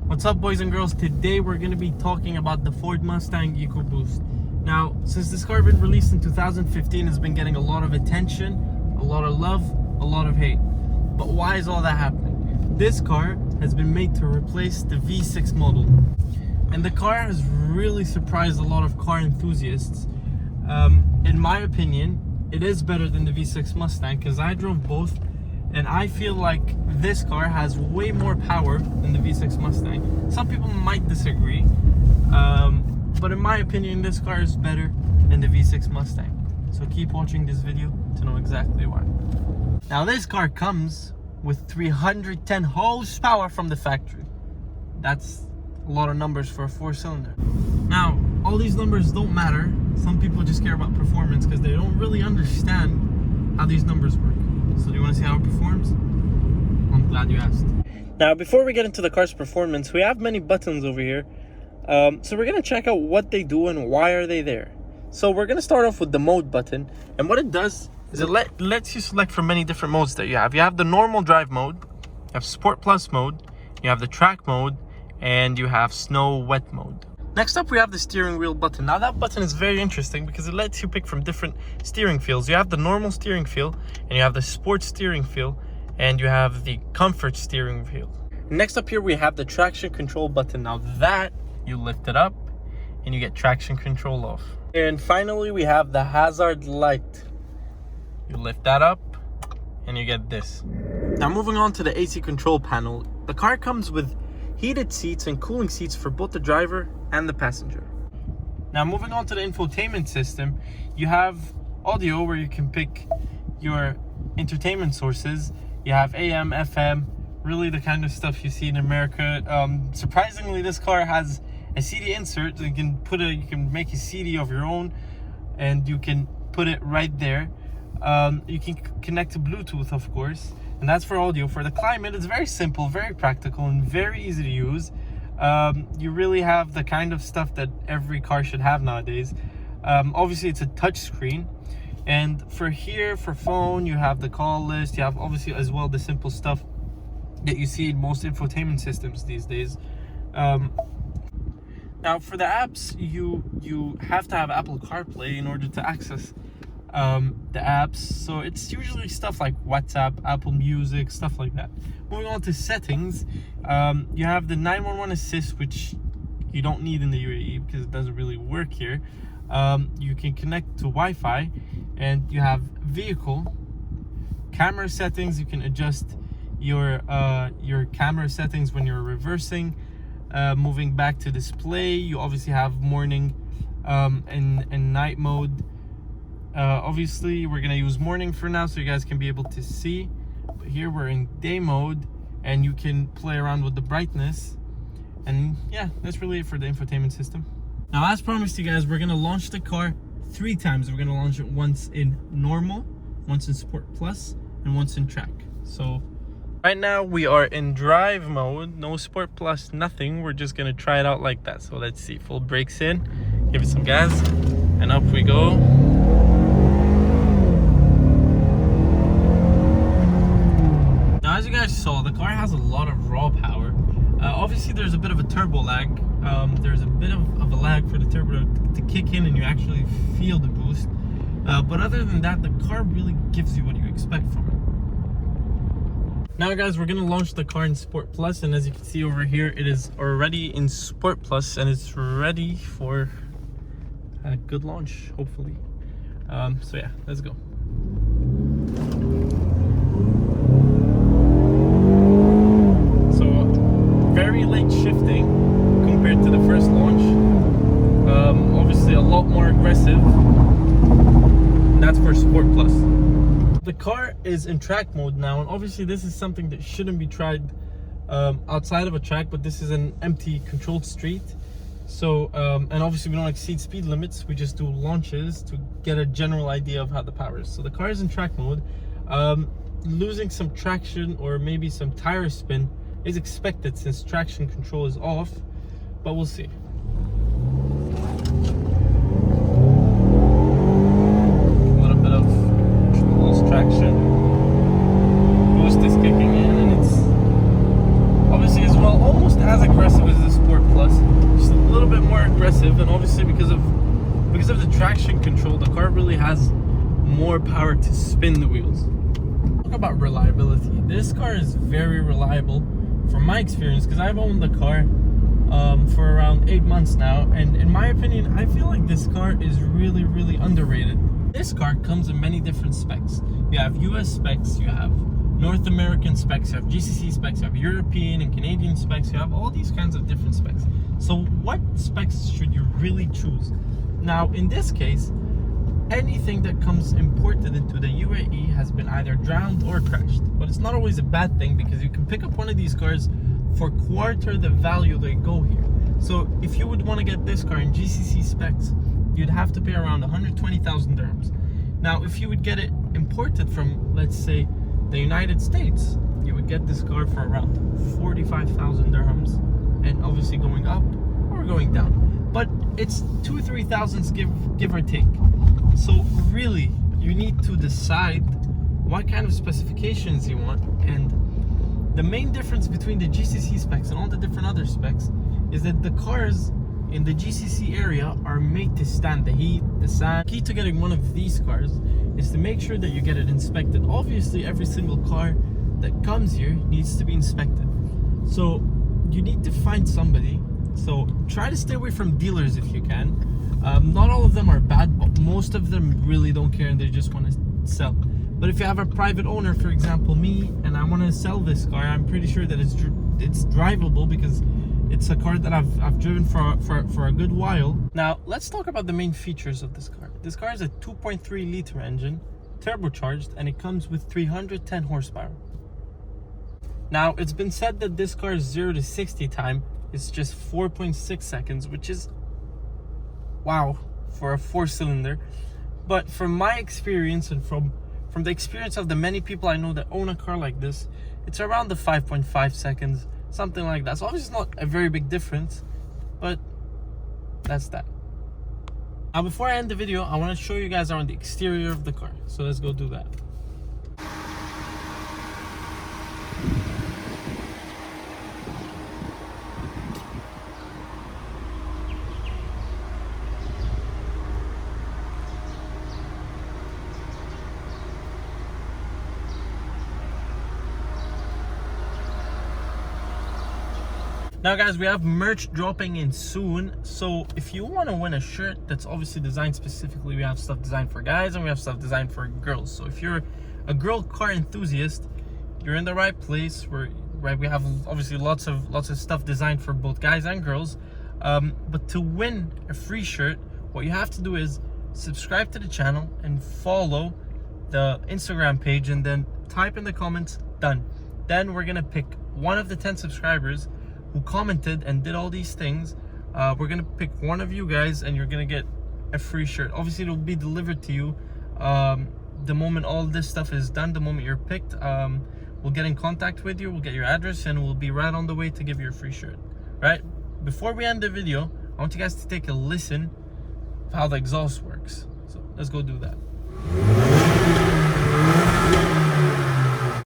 What's up, boys and girls? Today we're going to be talking about the Ford Mustang Eco Boost. Now, since this car been released in 2015, it's been getting a lot of attention, a lot of love, a lot of hate. But why is all that happening? This car has been made to replace the V6 model. And the car has really surprised a lot of car enthusiasts. In my opinion, it is better than the V6 Mustang because I drove both. And I feel like this car has way more power than the V6 Mustang. Some people might disagree, but in my opinion, this car is better than the V6 Mustang. So keep watching this video to know exactly why. Now, this car comes with 310 horsepower from the factory. That's a lot of numbers for a 4-cylinder. Now, all these numbers don't matter. Some people just care about performance because they don't really understand how these numbers work. So do you want to see how it performs? I'm glad you asked. Now, before we get into the car's performance, we have many buttons over here. So we're going to check out what they do and why are they there. So we're going to start off with the mode button. And what it does is it lets you select from many different modes that you have. You have the normal drive mode, you have Sport Plus mode, you have the track mode, and you have snow wet mode. Next up, we have the steering wheel button. Now, that button is very interesting because it lets you pick from different steering feels. You have the normal steering feel, and you have the sports steering feel, and you have the comfort steering feel. Next up here, we have the traction control button. Now that, you lift it up, and you get traction control off. And finally, we have the hazard light. You lift that up, and you get this. Now, moving on to the AC control panel. The car comes with heated seats and cooling seats for both the driver and the passenger. Now, moving on to the infotainment system, you have audio where you can pick your entertainment sources. You have AM, FM, really the kind of stuff you see in America. Surprisingly, this car has a CD insert. You can make a CD of your own, and you can put it right there. You can connect to Bluetooth, of course, and that's for audio. For the climate, it's very simple, very practical, and very easy to use. You really have the kind of stuff that every car should have nowadays. Obviously, it's a touch screen, and for phone, you have the call list. You have obviously as well the simple stuff that you see in most infotainment systems these days. Now, for the apps, you have to have Apple CarPlay in order to access the apps. So it's usually stuff like WhatsApp, Apple Music, stuff like that. Moving on to settings, you have the 911 assist, which you don't need in the UAE because it doesn't really work here. You can connect to Wi-Fi, and you have vehicle camera settings. You can adjust your camera settings when you're reversing. Moving back to display, you obviously have morning and night mode. Obviously, we're gonna use morning for now so you guys can be able to see. But here we're in day mode, and you can play around with the brightness. And yeah, that's really it for the infotainment system. Now, as promised you guys, we're gonna launch the car 3 times. We're gonna launch it once in normal, once in Sport Plus, and once in track. So right now we are in drive mode, no Sport Plus, nothing. We're just gonna try it out like that. So let's see. Full brakes in, give it some gas, and up we go. As you guys saw, the car has a lot of raw power. Obviously, there's a bit of a turbo lag. There's a bit of a lag for the turbo to kick in and you actually feel the boost. But other than that, the car really gives you what you expect from it. Now, guys, we're going to launch the car in Sport Plus. And as you can see over here, it is already in Sport Plus and it's ready for a good launch, hopefully. So yeah, let's go. Very late shifting compared to the first launch. Obviously a lot more aggressive. And that's for Sport Plus. The car is in track mode now, and obviously this is something that shouldn't be tried outside of a track, but this is an empty controlled street. So and obviously we don't exceed speed limits, we just do launches to get a general idea of how the power is. So the car is in track mode. Losing some traction or maybe some tire spin is expected since traction control is off, but we'll see. A little bit of lost traction. Boost is kicking in, and it's obviously as well almost as aggressive and obviously because of the traction control, the car really has more power to spin the wheels. Talk about reliability. This car is very reliable from my experience, because I've owned the car for around 8 months now, and in my opinion, I feel like this car is really, really underrated. This car comes in many different specs. You have US specs, you have North American specs, you have GCC specs, you have European and Canadian specs, you have all these kinds of different specs. So what specs should you really choose? Now, in this case, anything that comes imported into the UAE has been either drowned or crashed. But it's not always a bad thing, because you can pick up one of these cars for quarter the value they go here. So if you would want to get this car in GCC specs, you'd have to pay around 120,000 dirhams. Now, if you would get it imported from, let's say, the United States, you would get this car for around 45,000 dirhams, and obviously going up or going down. But it's 2-3 thousands give or take. So really, you need to decide what kind of specifications you want. And the main difference between the GCC specs and all the different other specs is that the cars in the GCC area are made to stand the heat, the sand. Key to getting one of these cars is to make sure that you get it inspected. Obviously, every single car that comes here needs to be inspected. So you need to find somebody. So try to stay away from dealers if you can. Not all of them are bad, but most of them really don't care and they just want to sell. But if you have a private owner, for example me, and I want to sell this car, I'm pretty sure that it's drivable, because it's a car that I've driven for a good while. Now, let's talk about the main features of this car. This car is a 2.3 liter engine, turbocharged, and it comes with 310 horsepower. Now, it's been said that this car's 0 to 60 time is just 4.6 seconds, which is wow for a 4-cylinder. But from my experience and from the experience of the many people I know that own a car like this, it's around the 5.5 seconds, something like that. So obviously it's not a very big difference, but that's that. Now, before I end the video, I want to show you guys around the exterior of the car. So let's go do that. Now guys, we have merch dropping in soon, so if you want to win a shirt that's obviously designed specifically, we have stuff designed for guys and we have stuff designed for girls. So if you're a girl car enthusiast, you're in the right place. We have obviously lots of stuff designed for both guys and girls. But to win a free shirt, what you have to do is subscribe to the channel and follow the Instagram page, and then type in the comments "done." Then we're gonna pick one of the 10 subscribers who commented and did all these things. We're gonna pick one of you guys, and you're gonna get a free shirt. Obviously, it'll be delivered to you the moment all this stuff is done. The moment you're picked, we'll get in contact with you, we'll get your address, and we'll be right on the way to give you a free shirt. Right, before we end the video, I want you guys to take a listen of how the exhaust works. So let's go do that.